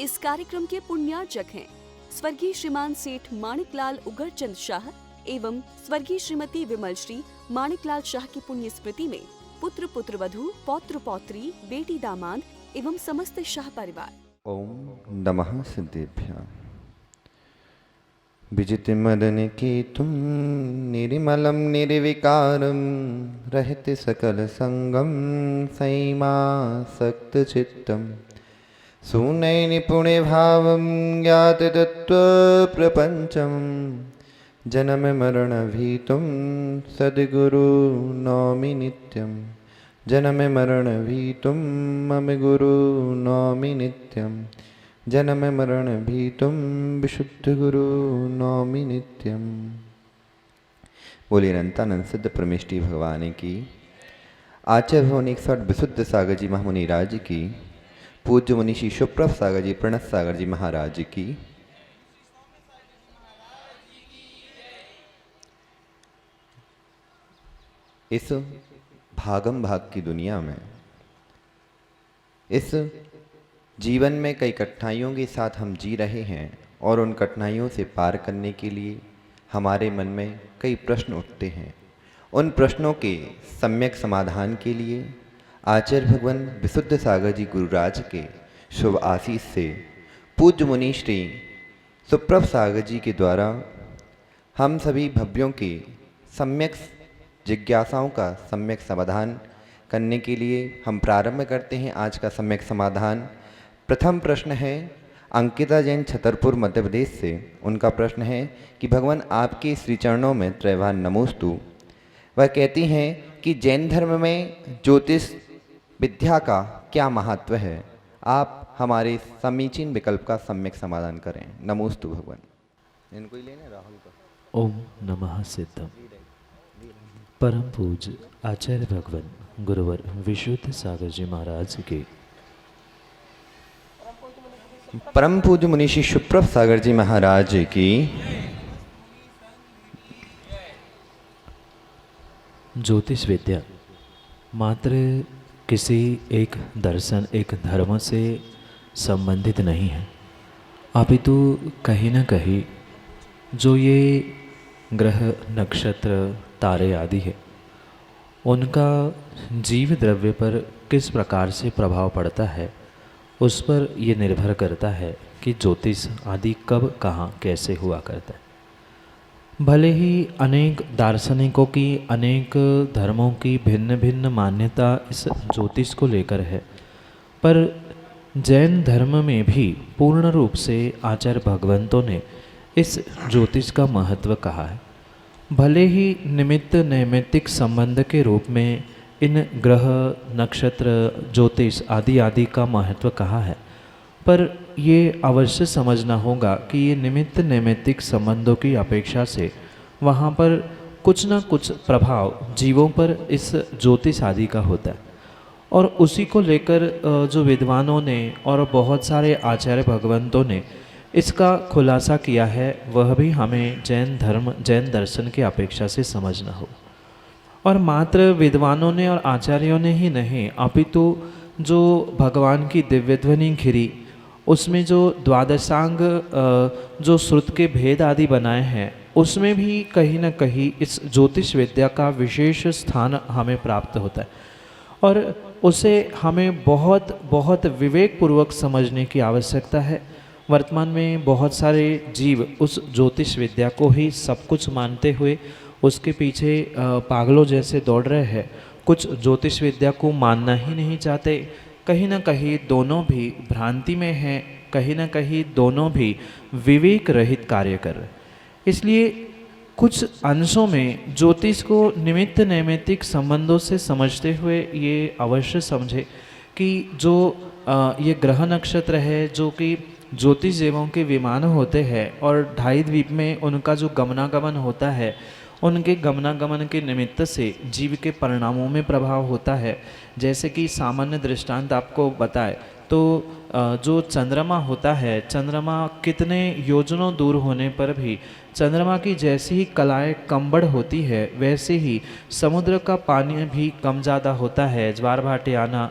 इस कार्यक्रम के पुण्यार्चक हैं स्वर्गीय श्रीमान सेठ माणिकलाल उगरचंद शाह एवं स्वर्गीय श्रीमती विमल श्री माणिकलाल शाह की पुण्य स्मृति में पुत्र पुत्रवधू पौत्र पौत्री बेटी दामाद एवं समस्त शाह परिवार। ओम नमः सिद्धेभ्यां। विजितमदन केतुं निर्मलं निर्विकारं रहते सकल संगम संयमासक्तचित्तं सुनय निपुणे भावं ज्ञात तत्त्वप्रपञ्चं जन्म मरण भीतुं सद्गुरु नौमि नित्यं जन्म मरण भीतुं मम गुरु नौमि नित्यं जन्म मरण भीतुं विशुद्ध गुरु नौमि नित्यं। बोलिए अनंतानंद सिद्ध परमेष्टि भगवान की, आचार्य भवन 108 विशुद्ध सागर जी महामुनि राज की, पूज्य मुनि श्री सुप्रभ सागर जी प्रणत सागर जी महाराज की। इस भागम भाग की दुनिया में, इस जीवन में कई कठिनाइयों के साथ हम जी रहे हैं और उन कठिनाइयों से पार करने के लिए हमारे मन में कई प्रश्न उठते हैं। उन प्रश्नों के सम्यक समाधान के लिए आचार्य भगवान विशुद्ध सागर जी गुरुराज के शुभ आशीष से पूज्य मुनि श्री सुप्रभ सागर जी के द्वारा हम सभी भव्यों के सम्यक जिज्ञासाओं का सम्यक समाधान करने के लिए हम प्रारंभ करते हैं आज का सम्यक समाधान। प्रथम प्रश्न है अंकिता जैन छतरपुर मध्य प्रदेश से। उनका प्रश्न है कि भगवान आपके श्री चरणों में त्रैवार नमोस्तु। वह कहती हैं कि जैन धर्म में ज्योतिष विद्या का क्या महत्व है, आप हमारे समीचीन विकल्प का सम्यक समाधान करें। नमोस्तु भगवान। इनको ही लेना राहुल का। ओम नमः सिद्धम। परम पूज्य आचार्य भगवान गुरुवर विशुद्ध सागर जी महाराज के, परम पूज्य मुनि श्री सुप्रभ सागर जी महाराज की, ज्योतिष विद्या मात्र किसी एक दर्शन एक धर्म से संबंधित नहीं है, अपितु कहीं न कहीं जो ये ग्रह नक्षत्र तारे आदि है उनका जीव द्रव्य पर किस प्रकार से प्रभाव पड़ता है उस पर ये निर्भर करता है कि ज्योतिष आदि कब कहाँ कैसे हुआ करता है। भले ही अनेक दार्शनिकों की अनेक धर्मों की भिन्न भिन्न मान्यता इस ज्योतिष को लेकर है, पर जैन धर्म में भी पूर्ण रूप से आचार्य भगवंतों ने इस ज्योतिष का महत्व कहा है। भले ही निमित्त नैमित्तिक संबंध के रूप में इन ग्रह नक्षत्र ज्योतिष आदि आदि का महत्व कहा है, पर ये अवश्य समझना होगा कि ये निमित्त नैमित्तिक संबंधों की अपेक्षा से वहाँ पर कुछ न कुछ प्रभाव जीवों पर इस ज्योतिष आदि का होता है। और उसी को लेकर जो विद्वानों ने और बहुत सारे आचार्य भगवंतों ने इसका खुलासा किया है, वह भी हमें जैन धर्म जैन दर्शन की अपेक्षा से समझना हो। और मात्र विद्वानों ने और आचार्यों ने ही नहीं, अपितु जो भगवान की दिव्य ध्वनि घिरी उसमें जो द्वादशांग जो श्रुत के भेद आदि बनाए हैं उसमें भी कहीं न कहीं इस ज्योतिष विद्या का विशेष स्थान हमें प्राप्त होता है और उसे हमें बहुत बहुत विवेकपूर्वक समझने की आवश्यकता है। वर्तमान में बहुत सारे जीव उस ज्योतिष विद्या को ही सब कुछ मानते हुए उसके पीछे पागलों जैसे दौड़ रहे हैं। कुछ ज्योतिष विद्या को मानना ही नहीं चाहते। कहीं ना कहीं दोनों भी भ्रांति में हैं, कहीं ना कहीं दोनों भी विवेक रहित कार्य कर रहे हैं। इसलिए कुछ अंशों में ज्योतिष को निमित्त नैमित्तिक संबंधों से समझते हुए ये अवश्य समझे कि जो ये ग्रह नक्षत्र है जो कि ज्योतिष देवों के विमान होते हैं और ढाई द्वीप में उनका जो गमनागमन होता है, उनके गमनागमन के निमित्त से जीव के परिणामों में प्रभाव होता है। जैसे कि सामान्य दृष्टांत आपको बताए तो जो चंद्रमा होता है, चंद्रमा कितने योजनों दूर होने पर भी चंद्रमा की जैसी ही कलाएं कम्बड़ होती है, वैसे ही समुद्र का पानी भी कम ज़्यादा होता है। ज्वार भाटे आना,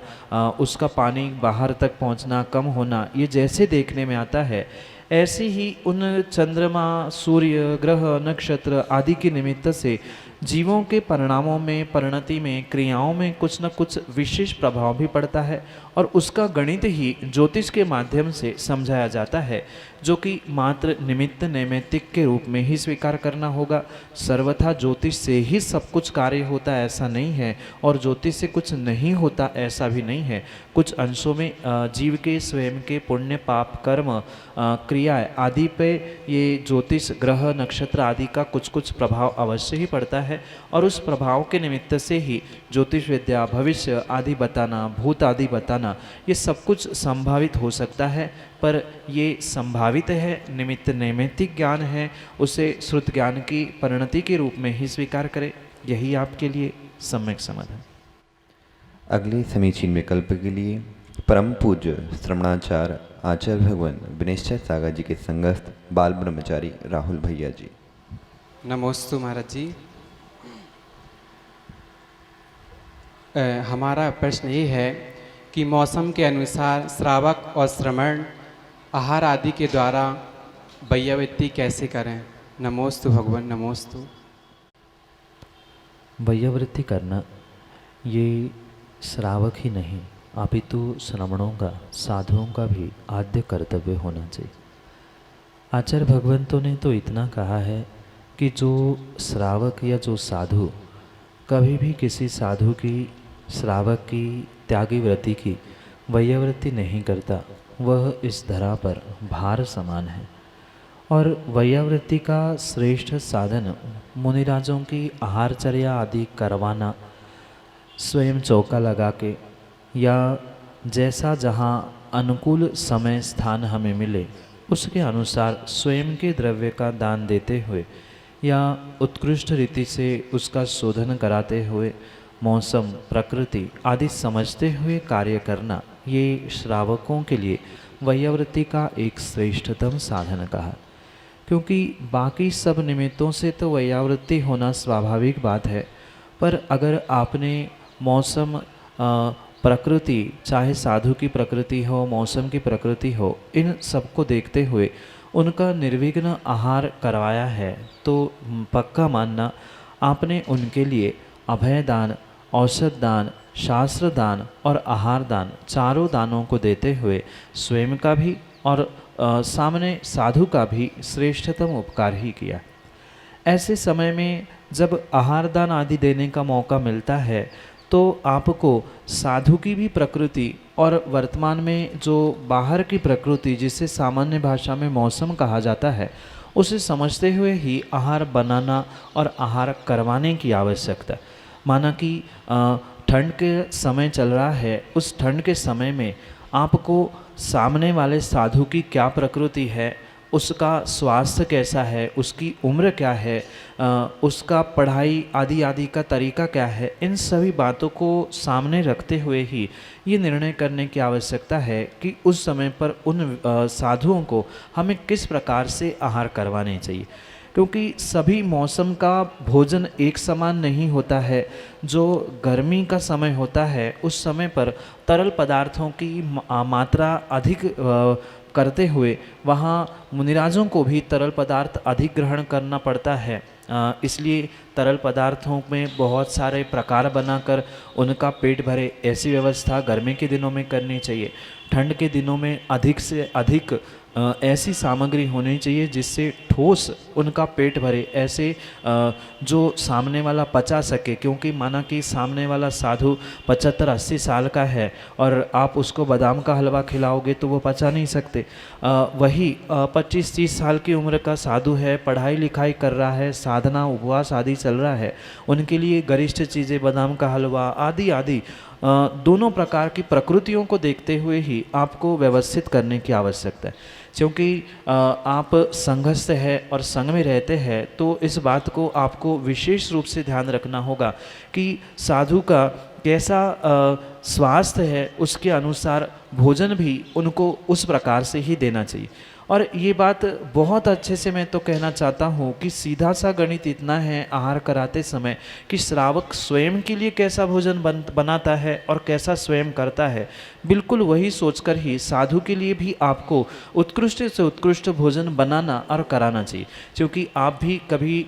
उसका पानी बाहर तक पहुंचना, कम होना, ये जैसे देखने में आता है, ऐसे ही उन चंद्रमा, सूर्य, ग्रह, नक्षत्र आदि के निमित्त से जीवों के परिणामों में, परिणति में, क्रियाओं में कुछ न कुछ विशेष प्रभाव भी पड़ता है और उसका गणित ही ज्योतिष के माध्यम से समझाया जाता है, जो कि मात्र निमित्त नैमित्तिक के रूप में ही स्वीकार करना होगा। सर्वथा ज्योतिष से ही सब कुछ कार्य होता ऐसा नहीं है और ज्योतिष से कुछ नहीं होता ऐसा भी नहीं है। कुछ अंशों में जीव के स्वयं के पुण्य, पाप, कर्म, क्रियाएं आदि पे ये ज्योतिष, ग्रह, नक्षत्र आदि का कुछ कुछ प्रभाव अवश्य ही पड़ता है और उस प्रभाव के निमित्त से ही ज्योतिष विद्या, भविष्य आदि बताना, भूत आदि बताना, ये सब कुछ संभावित हो सकता है। पर ये संभावित है, निमित्त नैमित्तिक ज्ञान है, उसे श्रुत ज्ञान की परिणति के रूप में ही स्वीकार करें। यही आपके लिए सम्यक समाधान। अगले समीचीन विकल्प के लिए परम पूज्य श्रवणाचार्य आचार्य भगवान विनिश्चय सागर जी के संगस्थ बाल ब्रह्मचारी राहुल भैया जी। नमोस्तु महाराज जी। हमारा प्रश्न ये है कि मौसम के अनुसार श्रावक और श्रवण आहार आदि के द्वारा वैयावृत्ति कैसे करें? नमोस्तु भगवान, नमोस्तु। वैयावृत्ति करना ये श्रावक ही नहीं, अपितु श्रमणों का, साधुओं का भी आद्य कर्तव्य होना चाहिए। आचार्य भगवंतों ने तो इतना कहा है कि जो श्रावक या जो साधु कभी भी किसी साधु की, श्रावक की, त्यागी व्रति की वैयावृत्ति नहीं करता, वह इस धरा पर भार समान है। और वैयावृत्ति का श्रेष्ठ साधन मुनिराजों की आहारचर्या आदि करवाना, स्वयं चौका लगा के या जैसा जहाँ अनुकूल समय स्थान हमें मिले उसके अनुसार स्वयं के द्रव्य का दान देते हुए या उत्कृष्ट रीति से उसका शोधन कराते हुए मौसम, प्रकृति आदि समझते हुए कार्य करना, ये श्रावकों के लिए वैयावृत्ति का एक श्रेष्ठतम साधन कहा। क्योंकि बाकी सब निमित्तों से तो वैयावृत्ति होना स्वाभाविक बात है, पर अगर आपने मौसम, प्रकृति, चाहे साधु की प्रकृति हो, मौसम की प्रकृति हो, इन सबको देखते हुए उनका निर्विघ्न आहार करवाया है, तो पक्का मानना आपने उनके लिए अभय दान, औषध दान, शास्त्र दान और आहार दान, चारों दानों को देते हुए स्वयं का भी और सामने साधु का भी श्रेष्ठतम उपकार ही किया। ऐसे समय में जब आहार दान आदि देने का मौका मिलता है तो आपको साधु की भी प्रकृति और वर्तमान में जो बाहर की प्रकृति, जिसे सामान्य भाषा में मौसम कहा जाता है, उसे समझते हुए ही आहार बनाना और आहार करवाने की आवश्यकता। माना कि ठंड के समय चल रहा है, उस ठंड के समय में आपको सामने वाले साधु की क्या प्रकृति है, उसका स्वास्थ्य कैसा है, उसकी उम्र क्या है, उसका पढ़ाई आदि आदि का तरीका क्या है, इन सभी बातों को सामने रखते हुए ही ये निर्णय करने की आवश्यकता है कि उस समय पर उन साधुओं को हमें किस प्रकार से आहार करवाने चाहिए। क्योंकि सभी मौसम का भोजन एक समान नहीं होता है। जो गर्मी का समय होता है उस समय पर तरल पदार्थों की मात्रा अधिक करते हुए वहाँ मुनिराजों को भी तरल पदार्थ अधिक ग्रहण करना पड़ता है। इसलिए तरल पदार्थों में बहुत सारे प्रकार बनाकर उनका पेट भरे, ऐसी व्यवस्था गर्मी के दिनों में करनी चाहिए। ठंड के दिनों में अधिक से अधिक ऐसी सामग्री होनी चाहिए जिससे ठोस उनका पेट भरे, ऐसे जो सामने वाला पचा सके। क्योंकि माना कि सामने वाला साधु 75-80 साल का है और आप उसको बादाम का हलवा खिलाओगे तो वो पचा नहीं सकते। वही 25-30 साल की उम्र का साधु है, पढ़ाई लिखाई कर रहा है, साधना उपवास आदि चल रहा है, उनके लिए गरिष्ठ चीज़ें, बादाम का हलवा आदि आदि दोनों प्रकार की प्रकृतियों को देखते हुए ही आपको व्यवस्थित करने की आवश्यकता है। क्योंकि आप संघस्थ है और संघ में रहते हैं तो इस बात को आपको विशेष रूप से ध्यान रखना होगा कि साधु का कैसा स्वास्थ्य है उसके अनुसार भोजन भी उनको उस प्रकार से ही देना चाहिए। और ये बात बहुत अच्छे से मैं तो कहना चाहता हूँ कि सीधा सा गणित इतना है आहार कराते समय कि श्रावक स्वयं के लिए कैसा भोजन बनाता है और कैसा स्वयं करता है, बिल्कुल वही सोचकर ही साधु के लिए भी आपको उत्कृष्ट से उत्कृष्ट भोजन बनाना और कराना चाहिए। क्योंकि आप भी कभी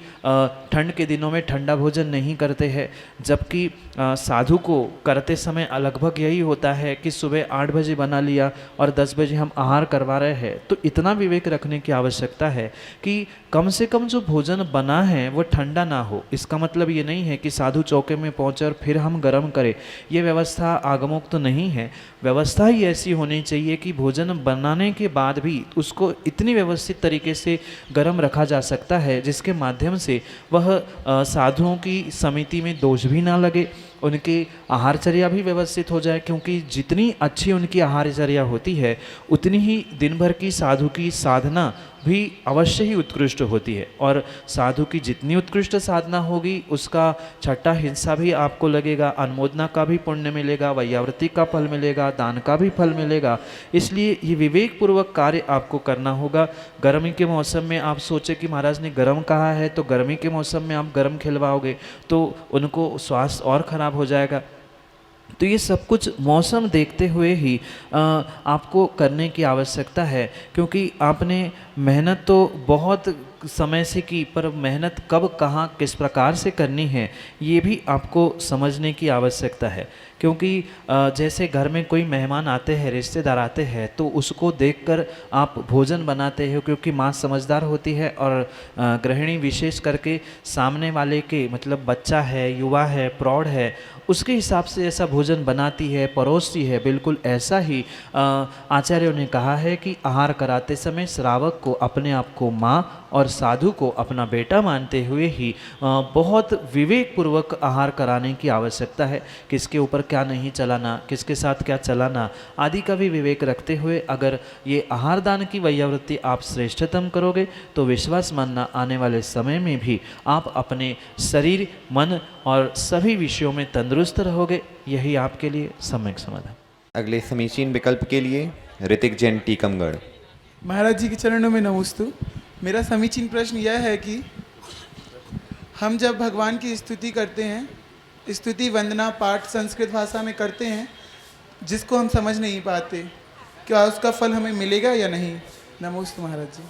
ठंड के दिनों में ठंडा भोजन नहीं करते हैं, जबकि साधु को करते समय लगभग यही होता है कि सुबह 8 बजे बना लिया और 10 बजे हम आहार करवा रहे हैं। तो इतना विवेक रखने की आवश्यकता है कि कम से कम जो भोजन बना है वो ठंडा ना हो। इसका मतलब ये नहीं है कि साधु चौके में पहुंचे और फिर हम गर्म करें, ये व्यवस्था आगमोक्त तो नहीं है। व्यवस्था ही ऐसी होनी चाहिए कि भोजन बनाने के बाद भी उसको इतनी व्यवस्थित तरीके से गर्म रखा जा सकता है जिसके माध्यम से वह साधुओं की समिति में दोष भी ना लगे, उनकी आहारचर्या भी व्यवस्थित हो जाए। क्योंकि जितनी अच्छी उनकी आहारचर्या होती है उतनी ही दिन भर की साधु की साधना भी अवश्य ही उत्कृष्ट होती है। और साधु की जितनी उत्कृष्ट साधना होगी उसका छठा हिस्सा भी आपको लगेगा, अनुमोदना का भी पुण्य मिलेगा, वैयावृत्ति का फल मिलेगा, दान का भी फल मिलेगा। इसलिए ये विवेक पूर्वक कार्य आपको करना होगा। गर्मी के मौसम में आप सोचे कि महाराज ने गर्म कहा है तो गर्मी के मौसम में आप गर्म खिलवाओगे तो उनको स्वास्थ्य और खराब हो जाएगा। तो ये सब कुछ मौसम देखते हुए ही आपको करने की आवश्यकता है। क्योंकि आपने मेहनत तो बहुत समय से की, पर मेहनत कब कहाँ किस प्रकार से करनी है ये भी आपको समझने की आवश्यकता है। क्योंकि जैसे घर में कोई मेहमान आते हैं, रिश्तेदार आते हैं, तो उसको देखकर आप भोजन बनाते हो। क्योंकि माँ समझदार होती है और गृहिणी विशेष करके सामने वाले के मतलब बच्चा है, युवा है, प्रौढ़ है, उसके हिसाब से ऐसा भोजन बनाती है, परोसती है। बिल्कुल ऐसा ही आचार्यों ने कहा है कि आहार कराते समय श्रावक को अपने आप को माँ और साधु को अपना बेटा मानते हुए ही बहुत विवेक पूर्वक आहार कराने की आवश्यकता है। किसके ऊपर क्या नहीं चलाना, किसके साथ क्या चलाना आदि का भी विवेक रखते हुए अगर ये आहार दान की वैयावृत्ति आप श्रेष्ठतम करोगे तो विश्वास मानना आने वाले समय में भी आप अपने शरीर, मन और सभी विषयों में तंदुरुस्त रहोगे। यही आपके लिए सम्यक समाधान। अगले समीचीन विकल्प के लिए ऋतिक जैन टीकमगढ़। महाराज जी के चरणों में नमोस्तु। मेरा समीचीन प्रश्न यह है कि हम जब भगवान की स्तुति करते हैं, स्तुति वंदना पाठ संस्कृत भाषा में करते हैं जिसको हम समझ नहीं पाते, क्या उसका फल हमें मिलेगा या नहीं? नमोस्तु महाराज जी।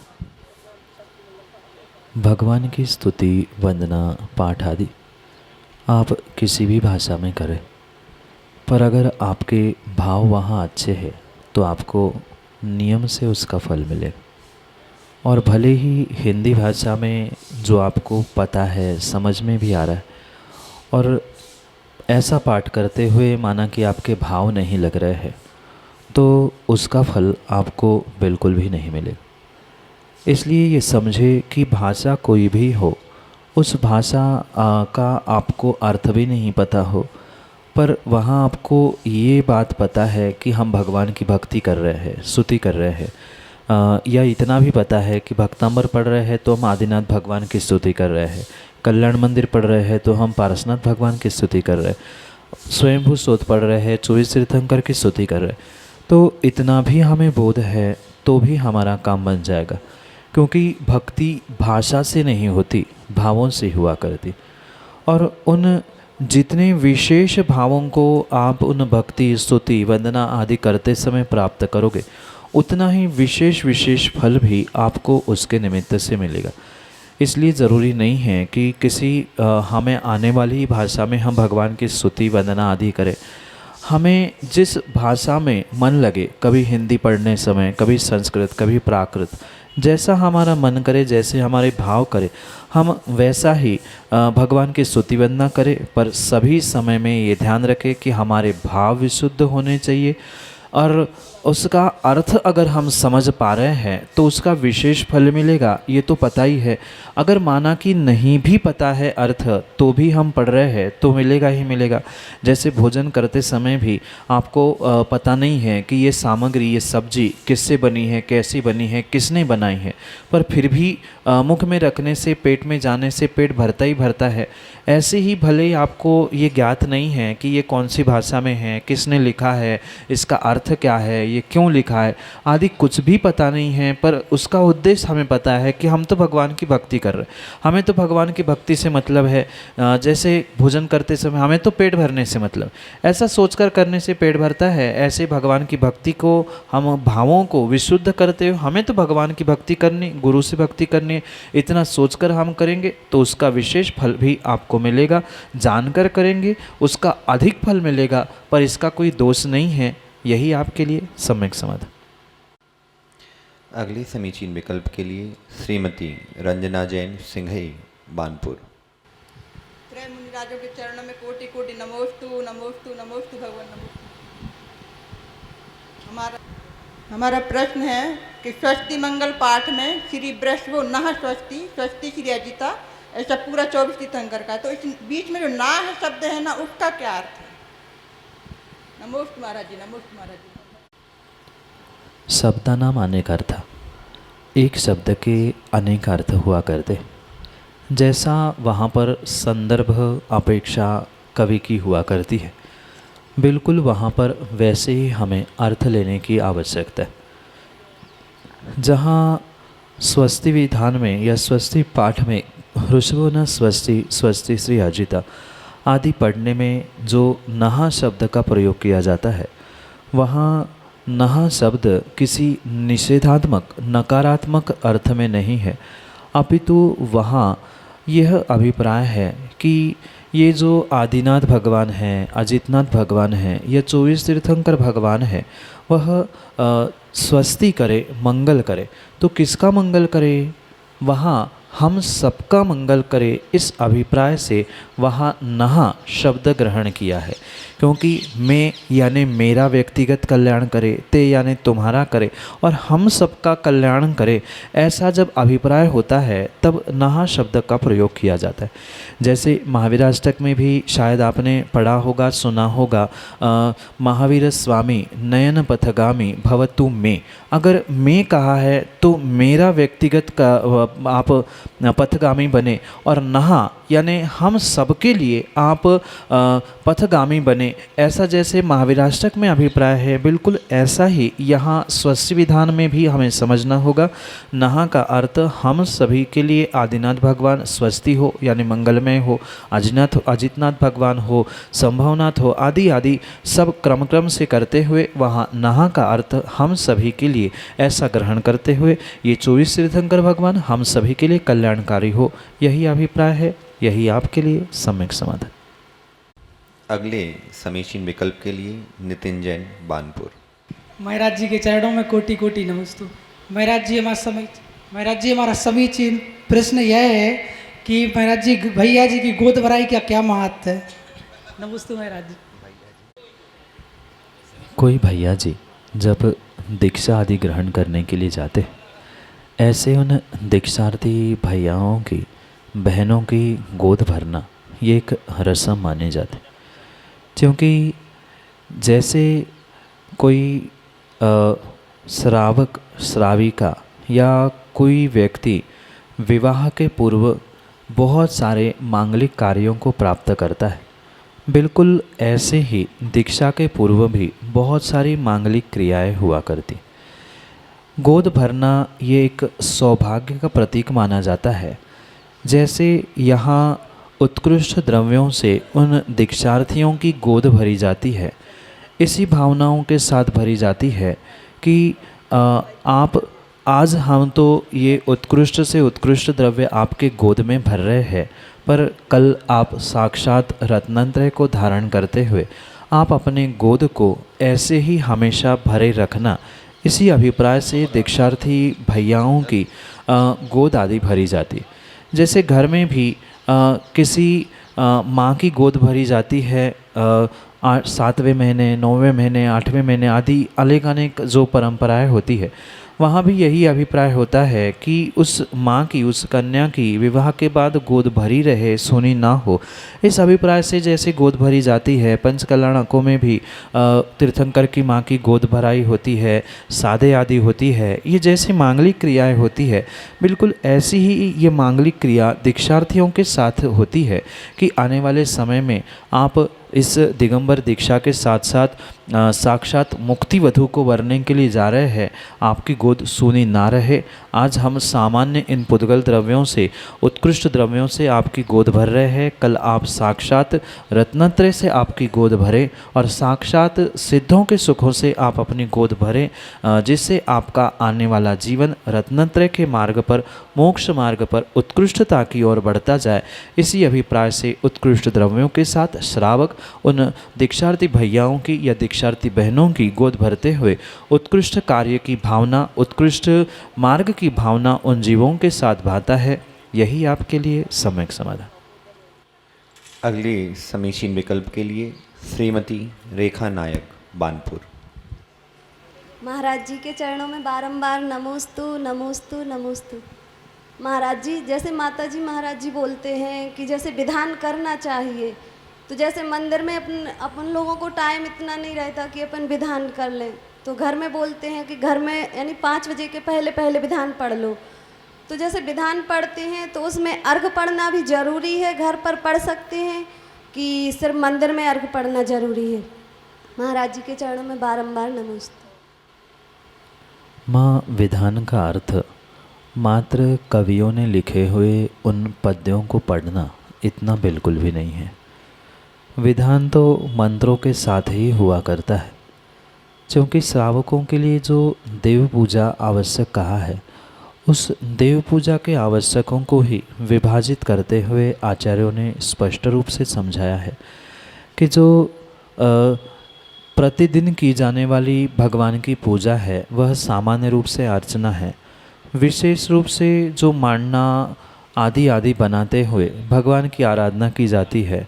भगवान की स्तुति वंदना पाठ आदि आप किसी भी भाषा में करें, पर अगर आपके भाव वहाँ अच्छे हैं तो आपको नियम से उसका फल मिलेगा। और भले ही हिंदी भाषा में जो आपको पता है, समझ में भी आ रहा है, और ऐसा पाठ करते हुए माना कि आपके भाव नहीं लग रहे हैं, तो उसका फल आपको बिल्कुल भी नहीं मिलेगा। इसलिए ये समझे कि भाषा कोई भी हो, उस भाषा का आपको अर्थ भी नहीं पता हो, पर वहाँ आपको ये बात पता है कि हम भगवान की भक्ति कर रहे हैं, स्तुति कर रहे हैं, या इतना भी पता है कि भक्तांबर पढ़ रहे हैं तो हम आदिनाथ भगवान की स्तुति कर रहे हैं, कल्याण मंदिर पढ़ रहे हैं तो हम पारसनाथ भगवान की स्तुति कर रहे हैं, स्वयंभू स्तोत्र पढ़ रहे हैं, 24 तीर्थंकर की स्तुति कर रहे हैं। तो इतना भी हमें बोध है तो भी हमारा काम बन जाएगा। क्योंकि भक्ति भाषा से नहीं होती, भावों से हुआ करती। और उन जितने विशेष भावों को आप उन भक्ति, स्तुति, वंदना आदि करते समय प्राप्त करोगे, उतना ही विशेष फल भी आपको उसके निमित्त से मिलेगा। इसलिए ज़रूरी नहीं है कि किसी हमें आने वाली भाषा में हम भगवान की स्तुति वंदना आदि करें। हमें जिस भाषा में मन लगे, कभी हिंदी पढ़ने समय, कभी संस्कृत, कभी प्राकृत, जैसा हमारा मन करे, जैसे हमारे भाव करे, हम वैसा ही भगवान की स्तुति वंदना करें। पर सभी समय में ये ध्यान रखें कि हमारे भाव विशुद्ध होने चाहिए और उसका अर्थ अगर हम समझ पा रहे हैं तो उसका विशेष फल मिलेगा, ये तो पता ही है। अगर माना कि नहीं भी पता है अर्थ तो भी हम पढ़ रहे हैं तो मिलेगा ही मिलेगा। जैसे भोजन करते समय भी आपको पता नहीं है कि ये सामग्री, ये सब्जी किससे बनी है, कैसी बनी है, किसने बनाई है, पर फिर भी मुख में रखने से, पेट में जाने से पेट भरता ही भरता है। ऐसे ही भले ही आपको ये ज्ञात नहीं है कि ये कौन सी भाषा में है, किसने लिखा है, इसका अर्थ क्या है, ये क्यों लिखा है आदि कुछ भी पता नहीं है, पर उसका उद्देश्य हमें पता है कि हम तो भगवान की भक्ति कर रहे हैं, हमें तो भगवान की भक्ति से मतलब है। जैसे भोजन करते समय हमें तो पेट भरने से मतलब, ऐसा सोचकर करने से पेट भरता है। ऐसे भगवान की भक्ति को, हम भावों को विशुद्ध करते हुए हमें तो भगवान की भक्ति करनी, गुरु से भक्ति करनी, इतना सोचकर हम करेंगे तो उसका विशेष फल भी आपको मिलेगा। जानकर करेंगे उसका अधिक फल मिलेगा, पर इसका कोई दोष नहीं है। यही आपके लिए सम्यक समाधान। अगले समीचीन विकल्प के लिए श्रीमती रंजना जैन सिंघई, बानपुर। त्रय मुनिराजों के चरणों में कोटि कोटि नमोस्तु नमोस्तु नमोस्तु भगवान नमोस्तु। हमारा प्रश्न है कि स्वस्ति मंगल पाठ में श्री वृषभो नः स्वस्ति, स्वस्ति श्री अजिता, ऐसा पूरा 24 तीर्थंकर का, तो इस बीच में जो ना है शब्द है ना, उसका क्या अर्थ है? नमोस्तु महाराज जी, नमोस्तु महाराज जी। शब्दानाम अनेक अर्थ, एक शब्द के अनेक अर्थ हुआ करते। जैसा वहाँ पर संदर्भ अपेक्षा कवि की हुआ करती है, बिल्कुल वहाँ पर वैसे ही हमें अर्थ लेने की आवश्यकता है। जहाँ स्वस्ति विधान में या स्वस्ति पाठ में ऋषभो न स्वस्ति, स्वस्ति श्री अजिता आदि पढ़ने में जो नहा शब्द का प्रयोग किया जाता है, वहाँ नहा शब्द किसी निषेधात्मक नकारात्मक अर्थ में नहीं है, अपितु वहाँ यह अभिप्राय है कि ये जो आदिनाथ भगवान हैं, अजितनाथ भगवान हैं, यह 24 तीर्थंकर भगवान है, वह स्वस्ति करे, मंगल करे। तो किसका मंगल करे? वहाँ हम सबका मंगल करे, इस अभिप्राय से वहाँ नहा शब्द ग्रहण किया है। क्योंकि मैं यानी मेरा व्यक्तिगत कल्याण करे, ते यानी तुम्हारा करे, और हम सबका कल्याण करे, ऐसा जब अभिप्राय होता है तब नहा शब्द का प्रयोग किया जाता है। जैसे महावीराष्टक में भी शायद आपने पढ़ा होगा, सुना होगा, महावीर स्वामी नयन पथगामी भवतु में। अगर मैं कहा है तो मेरा व्यक्तिगत का आप पथगामी बने, और नहा यानी हम सबके लिए आप पथगामी बने, ऐसा जैसे महावीराष्टक में अभिप्राय है, बिल्कुल ऐसा ही यहाँ स्वस्ति विधान में भी हमें समझना होगा। नहा का अर्थ हम सभी के लिए आदिनाथ भगवान स्वस्ति हो यानी मंगलमय हो, अजितनाथ भगवान हो, संभवनाथ हो, आदि आदि सब क्रम से करते हुए वहाँ नहा का अर्थ हम सभी के लिए ऐसा ग्रहण करते हुए ये 24 तीर्थंकर भगवान हम सभी के लिए कल्याणकारी हो, यही अभिप्राय है। यही आपके लिए सम्यक समाधान। अगले समीचीन विकल्प के लिए नितिन जैन, बानपुर। महाराज जी के चरणों में कोटि कोटि नमस्तु। महाराज जी हमारा समीचीन प्रश्न यह है कि महाराज जी भैया जी की गोद भराई का क्या महत्व है? नमस्तु महाराज जी। कोई भैया जी जब दीक्षा आदि ग्रहण करने के लिए जाते, ऐसे उन दीक्षार्थी भैयाओं की, बहनों की गोद भरना ये एक रस्म माने जाते। क्योंकि जैसे कोई श्रावक, श्राविका या कोई व्यक्ति विवाह के पूर्व बहुत सारे मांगलिक कार्यों को प्राप्त करता है, बिल्कुल ऐसे ही दीक्षा के पूर्व भी बहुत सारी मांगलिक क्रियाएं हुआ करती। गोद भरना ये एक सौभाग्य का प्रतीक माना जाता है। जैसे यहाँ उत्कृष्ट द्रव्यों से उन दीक्षार्थियों की गोद भरी जाती है, इसी भावनाओं के साथ भरी जाती है कि आप आज हम तो ये उत्कृष्ट से उत्कृष्ट द्रव्य आपके गोद में भर रहे हैं, पर कल आप साक्षात रत्नत्रय को धारण करते हुए आप अपने गोद को ऐसे ही हमेशा भरे रखना, इसी अभिप्राय से दीक्षार्थी भैयाओं की गोद आदि भरी जाती। जैसे घर में भी किसी माँ की गोद भरी जाती है सातवें महीने, 9वें महीने, 8वें महीने आदि अनेक अनेक जो परंपराएं होती है, वहाँ भी यही अभिप्राय होता है कि उस माँ की, उस कन्या की विवाह के बाद गोद भरी रहे, सूनी ना हो। इस अभिप्राय से जैसे गोद भरी जाती है, पंच कल्याणकों में भी तीर्थंकर की माँ की गोद भराई होती है, सादे आदि होती है। ये जैसे मांगलिक क्रियाएं होती है, बिल्कुल ऐसी ही ये मांगलिक क्रिया दीक्षार्थियों के साथ होती है कि आने वाले समय में आप इस दिगंबर दीक्षा के साथ साथ साक्षात मुक्ति वधु को वरने के लिए जा रहे हैं। आपकी गोद सूनी ना रहे। आज हम सामान्य इन पुद्गल द्रव्यों से, उत्कृष्ट द्रव्यों से आपकी गोद भर रहे हैं। कल आप साक्षात रत्नत्रय से आपकी गोद भरें और साक्षात सिद्धों के सुखों से आप अपनी गोद भरें, जिससे आपका आने वाला जीवन रत्नत्रय के मार्ग पर, मोक्ष मार्ग पर उत्कृष्टता की ओर बढ़ता जाए। इसी अभिप्राय से उत्कृष्ट द्रव्यों के साथ श्रावक उन दीक्षार्थी भैयाओं की या दीक्षार्थी बहनों की गोद भरते हुए उत्कृष्ट कार्य की भावना, उत्कृष्ट मार्ग की भावना उन जीवों के साथ भाता है। यही आपके लिए सम्यक समाधान। अगले समीचीन विकल्प के लिए श्रीमती रेखा नायक, बानपुर। महाराज जी के चरणों में बारंबार नमोस्तु नमोस्तु नमोस्तु। महाराज जी, जैसे माता जी महाराज जी बोलते हैं कि जैसे विधान करना चाहिए, तो जैसे मंदिर में अपन लोगों को टाइम इतना नहीं रहता कि अपन विधान कर लें, तो घर में बोलते हैं कि घर में यानी 5 बजे के पहले विधान पढ़ लो। तो जैसे विधान पढ़ते हैं तो उसमें अर्घ पढ़ना भी ज़रूरी है, घर पर पढ़ सकते हैं कि सिर्फ मंदिर में अर्घ पढ़ना ज़रूरी है? महाराज जी के चरणों में बारंबार नमस्ते। माँ, विधान का अर्थ मात्र कवियों ने लिखे हुए उन पद्यों को पढ़ना इतना बिल्कुल भी नहीं है। विधान तो मंत्रों के साथ ही हुआ करता है, क्योंकि श्रावकों के लिए जो देव पूजा आवश्यक कहा है, उस देव पूजा के आवश्यकों को ही विभाजित करते हुए आचार्यों ने स्पष्ट रूप से समझाया है कि जो प्रतिदिन की जाने वाली भगवान की पूजा है वह सामान्य रूप से अर्चना है। विशेष रूप से जो मांडना आदि आदि बनाते हुए भगवान की आराधना की जाती है,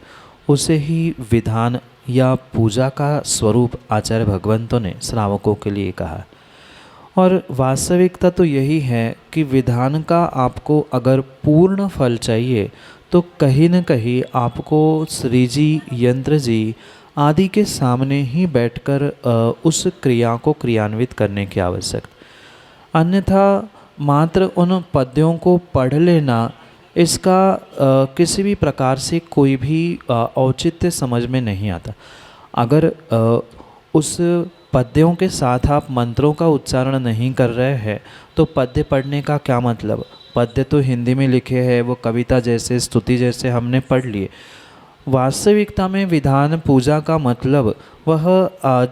उसे ही विधान या पूजा का स्वरूप आचार्य भगवंतों ने श्रावकों के लिए कहा। और वास्तविकता तो यही है कि विधान का आपको अगर पूर्ण फल चाहिए तो कहीं न कहीं आपको श्री जी, यंत्र जी आदि के सामने ही बैठकर उस क्रिया को क्रियान्वित करने की आवश्यकता। अन्यथा मात्र उन पद्यों को पढ़ लेना, इसका किसी भी प्रकार से कोई भी औचित्य समझ में नहीं आता। अगर उस पद्यों के साथ आप मंत्रों का उच्चारण नहीं कर रहे हैं तो पद्य पढ़ने का क्या मतलब? पद्य तो हिंदी में लिखे हैं, वो कविता जैसे, स्तुति जैसे हमने पढ़ लिए। वास्तविकता में विधान पूजा का मतलब वह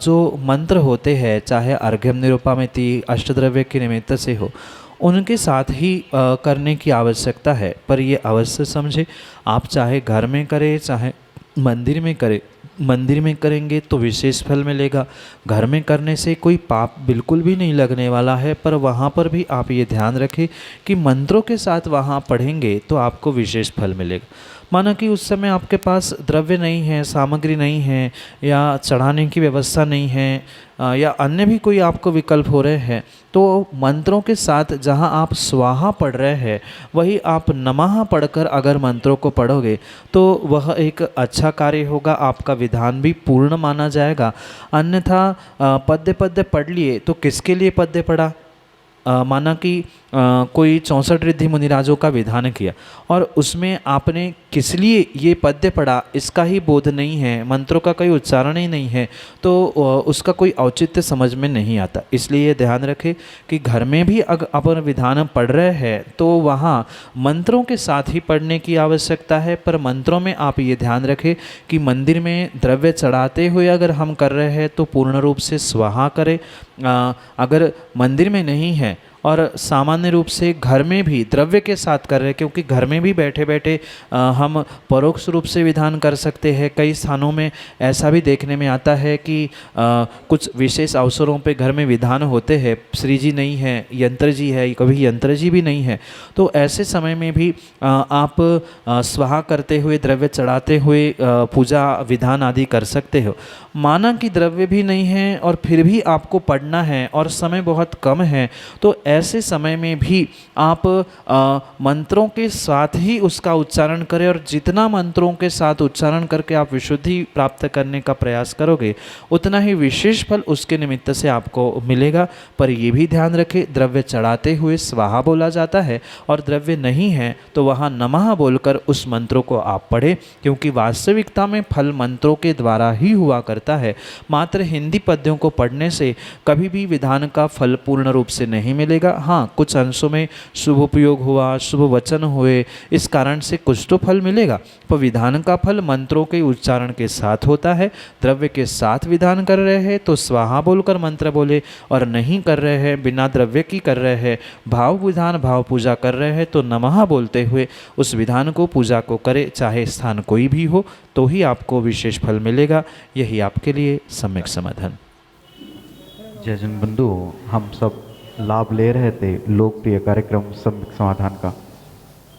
जो मंत्र होते हैं, चाहे अर्घ्यम निरूपमेति अष्टद्रव्य के निमित्त से हो, उनके साथ ही करने की आवश्यकता है। पर ये अवश्य समझे, आप चाहे घर में करें चाहे मंदिर में करें, मंदिर में करेंगे तो विशेष फल मिलेगा। घर में करने से कोई पाप बिल्कुल भी नहीं लगने वाला है, पर वहाँ पर भी आप ये ध्यान रखें कि मंत्रों के साथ वहाँ पढ़ेंगे तो आपको विशेष फल मिलेगा। माना कि उस समय आपके पास द्रव्य नहीं है, सामग्री नहीं है, या चढ़ाने की व्यवस्था नहीं है, या अन्य भी कोई आपको विकल्प हो रहे हैं, तो मंत्रों के साथ जहां आप स्वाहा पढ़ रहे हैं वही आप नमः पढ़कर अगर मंत्रों को पढ़ोगे तो वह एक अच्छा कार्य होगा, आपका विधान भी पूर्ण माना जाएगा। अन्यथा पद्य पद्य पढ़ लिए तो किसके लिए पद्य पढ़ा? माना कि कोई 64 रिद्धि मुनिराजों का विधान किया और उसमें आपने किस लिए ये पद्य पढ़ा इसका ही बोध नहीं है, मंत्रों का कोई उच्चारण ही नहीं है, तो उसका कोई औचित्य समझ में नहीं आता। इसलिए ये ध्यान रखें कि घर में भी अगर अपन विधान पढ़ रहे हैं तो वहाँ मंत्रों के साथ ही पढ़ने की आवश्यकता है। पर मंत्रों में आप ये ध्यान रखें कि मंदिर में द्रव्य चढ़ाते हुए अगर हम कर रहे हैं तो पूर्ण रूप से स्वाहा करें। अगर मंदिर में नहीं है और सामान्य रूप से घर में भी द्रव्य के साथ कर रहे हैं, क्योंकि घर में भी बैठे बैठे हम परोक्ष रूप से विधान कर सकते हैं। कई स्थानों में ऐसा भी देखने में आता है कि कुछ विशेष अवसरों पे घर में विधान होते हैं, श्री जी नहीं है, यंत्र जी है, कभी यंत्र जी भी नहीं है, तो ऐसे समय में भी आप स्वाहा करते हुए, द्रव्य चढ़ाते हुए पूजा विधान आदि कर सकते हो। माना कि द्रव्य भी नहीं है और फिर भी आपको पढ़ना है और समय बहुत कम है, तो ऐसे समय में भी आप मंत्रों के साथ ही उसका उच्चारण करें, और जितना मंत्रों के साथ उच्चारण करके आप विशुद्धि प्राप्त करने का प्रयास करोगे उतना ही विशेष फल उसके निमित्त से आपको मिलेगा। पर ये भी ध्यान रखें, द्रव्य चढ़ाते हुए स्वाहा बोला जाता है और द्रव्य नहीं है तो वहाँ नमः बोलकर उस मंत्रों को आप पढ़ें, क्योंकि वास्तविकता में फल मंत्रों के द्वारा ही हुआ करता है। मात्र हिंदी पद्यों को पढ़ने से कभी भी विधान का फल पूर्ण रूप से नहीं मिलेगा। हाँ, कुछ अंशों में शुभ उपयोग हुआ, शुभ वचन हुए, इस कारण से कुछ तो फल मिलेगा, पर विधान का फल मंत्रों के उच्चारण के साथ होता है। द्रव्य के साथ विधान कर रहे हैं तो स्वाहा बोलकर मंत्र बोले, और नहीं कर रहे हैं, बिना द्रव्य की कर रहे हैं, भाव विधान भाव पूजा कर रहे हैं, तो नमः बोलते हुए उस विधान को पूजा को करे, चाहे स्थान कोई भी हो, तो ही आपको विशेष फल मिलेगा। यही आपके लिए सम्यक समाधान। जय जन बंधु, हम सब लाभ ले रहे थे लोकप्रिय कार्यक्रम सम्यक समाधान का।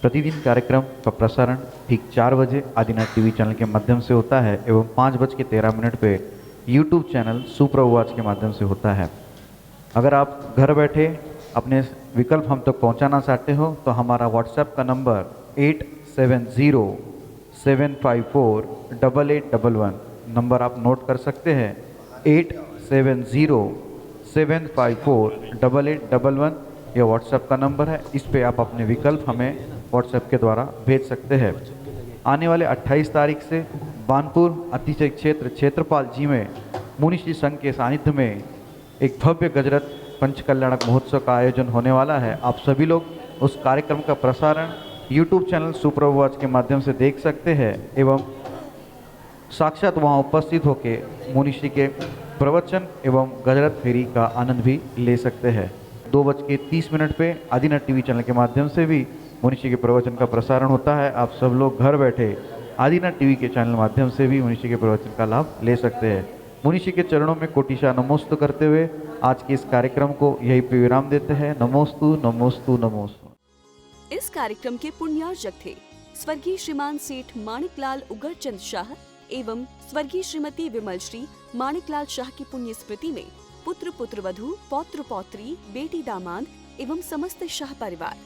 प्रतिदिन कार्यक्रम का प्रसारण ठीक 4 बजे आदिनाथ टीवी चैनल के माध्यम से होता है एवं 5:13 पे यूट्यूब चैनल सुप्रवाच के माध्यम से होता है। अगर आप घर बैठे अपने विकल्प हम तक पहुंचाना चाहते हो तो हमारा व्हाट्सएप का नंबर 8707548811 नंबर आप नोट कर सकते हैं। 8707548811 यह व्हाट्सएप का नंबर है। इस पे आप अपने विकल्प हमें व्हाट्सएप के द्वारा भेज सकते हैं। आने वाले 28 तारीख से बानपुर अतिशय क्षेत्र क्षेत्रपाल जी में मुनिश्री संघ के सानिध्य में एक भव्य गजरत पंचकल्याणक महोत्सव का आयोजन होने वाला है। आप सभी लोग उस कार्यक्रम का प्रसारण यूट्यूब चैनल सुप्रवाच के माध्यम से देख सकते हैं एवं साक्षात वहाँ उपस्थित होकर मुनिश्री के प्रवचन एवं गजरत फेरी का आनंद भी ले सकते हैं। 2:30 पे आदिनाथ टीवी चैनल के माध्यम से भी मुनिश्री के प्रवचन का प्रसारण होता है। आप सब लोग घर बैठे आदिनाथ टीवी के चैनल माध्यम से भी मुनिश्री के प्रवचन का लाभ ले सकते हैं। मुनिश्री के चरणों में कोटिशा नमोस्तु करते हुए आज के इस कार्यक्रम को यही पे विराम देते हैं। नमोस्तु नमोस्तु नमोस्तु। इस कार्यक्रम के पुण्यार्जक थे स्वर्गीय श्रीमान सेठ माणिकलाल उगरचंद शाह एवं स्वर्गीय श्रीमती विमल श्री माणिकलाल शाह की पुण्य स्मृति में पुत्र पुत्रवधू, पौत्र पौत्री, बेटी दामाद एवं समस्त शाह परिवार।